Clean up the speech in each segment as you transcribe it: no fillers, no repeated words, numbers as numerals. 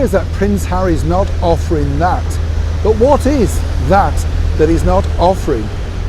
appears that Prince Harry's not offering that. But what is that he's not offering?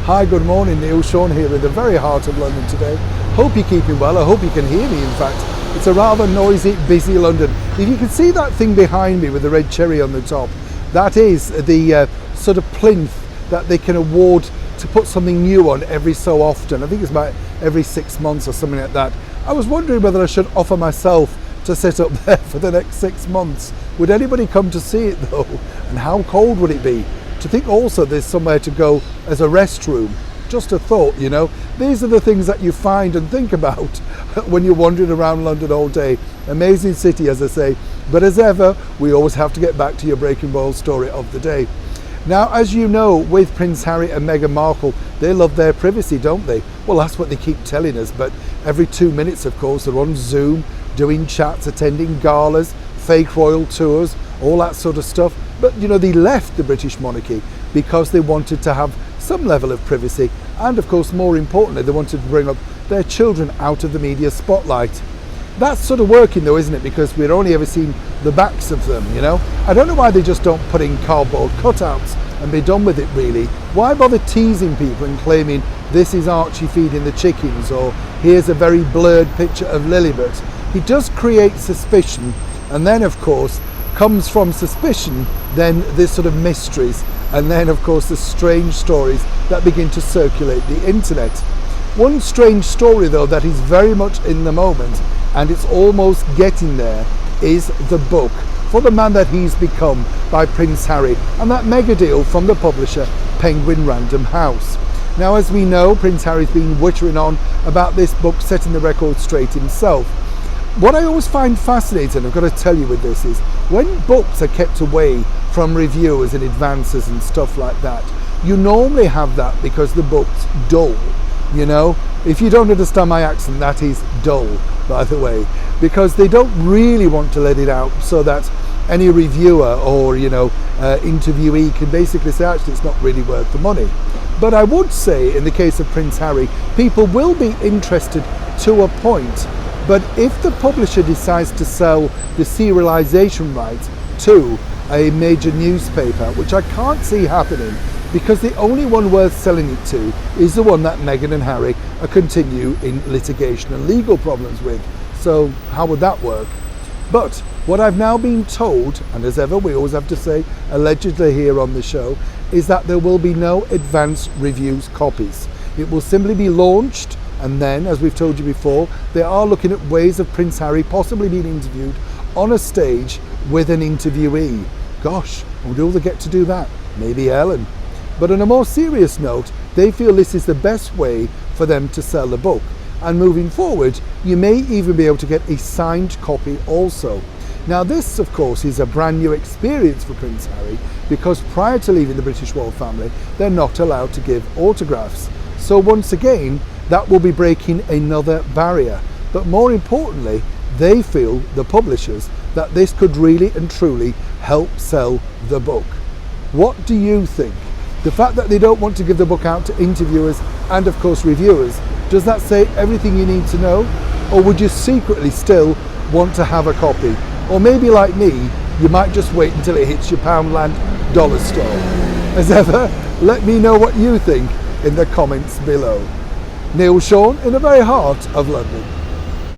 Hi, good morning, Neil Sean here in the very heart of London today. Hope you're keeping well. I hope you can hear me, in fact. It's a rather noisy, busy London. If you can see that thing behind me with the red cherry on the top, that is the sort of plinth that they can award to put something new on every so often. I think it's about every 6 months or something like that. I was wondering whether I should offer myself to sit up there for the next 6 months. Would anybody come to see it though? And how cold would it be? To think also there's somewhere to go as a restroom. Just a thought, you know. These are the things that you find and think about when you're wandering around London all day. Amazing city, as I say. But as ever, we always have to get back to your breaking world story of the day. Now, as you know, with Prince Harry and Meghan Markle, they love their privacy, don't they? Well, that's what they keep telling us. But every 2 minutes, of course, they're on Zoom, doing chats, attending galas, fake royal tours, all that sort of stuff. But, you know, they left the British monarchy because they wanted to have some level of privacy. And, of course, more importantly, they wanted to bring up their children out of the media spotlight. That's sort of working though, isn't it? Because we've only ever seen the backs of them, you know. I don't know why they just don't put in cardboard cutouts and be done with it, really. Why bother teasing people and claiming this is Archie feeding the chickens, or here's a very blurred picture of Lilibet? It does create suspicion, and then of course comes from suspicion then this sort of mysteries, and then of course the strange stories that begin to circulate the internet. One strange story though that is very much in the moment, and it's almost getting there, is the book for the man that he's become by Prince Harry, and that mega deal from the publisher Penguin Random House. Now, as we know, Prince Harry's been wittering on about this book, setting the record straight himself. What I always find fascinating, I've got to tell you with this, is when books are kept away from reviewers and advances and stuff like that, you normally have that because the book's dull. You know, if you don't understand my accent, that is dull, by the way, because they don't really want to let it out so that any reviewer or, you know, interviewee can basically say, actually, it's not really worth the money. But I would say, in the case of Prince Harry, people will be interested to a point. But if the publisher decides to sell the serialization rights to a major newspaper, which I can't see happening, because the only one worth selling it to is the one that Meghan and Harry are continue in litigation and legal problems with. So how would that work? But what I've now been told, and as ever we always have to say allegedly here on the show, is that there will be no advance reviews copies. It will simply be launched, and then, as we've told you before, they are looking at ways of Prince Harry possibly being interviewed on a stage with an interviewee. Gosh, will they get to do that? Maybe Ellen. But on a more serious note, they feel this is the best way for them to sell the book. And moving forward, you may even be able to get a signed copy also. Now this, of course, is a brand new experience for Prince Harry, because prior to leaving the British royal family, they're not allowed to give autographs. So once again, that will be breaking another barrier. But more importantly, they feel, the publishers, that this could really and truly help sell the book. What do you think? The fact that they don't want to give the book out to interviewers and of course reviewers, does that say everything you need to know? Or would you secretly still want to have a copy? Or maybe like me, you might just wait until it hits your Poundland dollar store. As ever, let me know what you think in the comments below. Neil Sean in the very heart of London.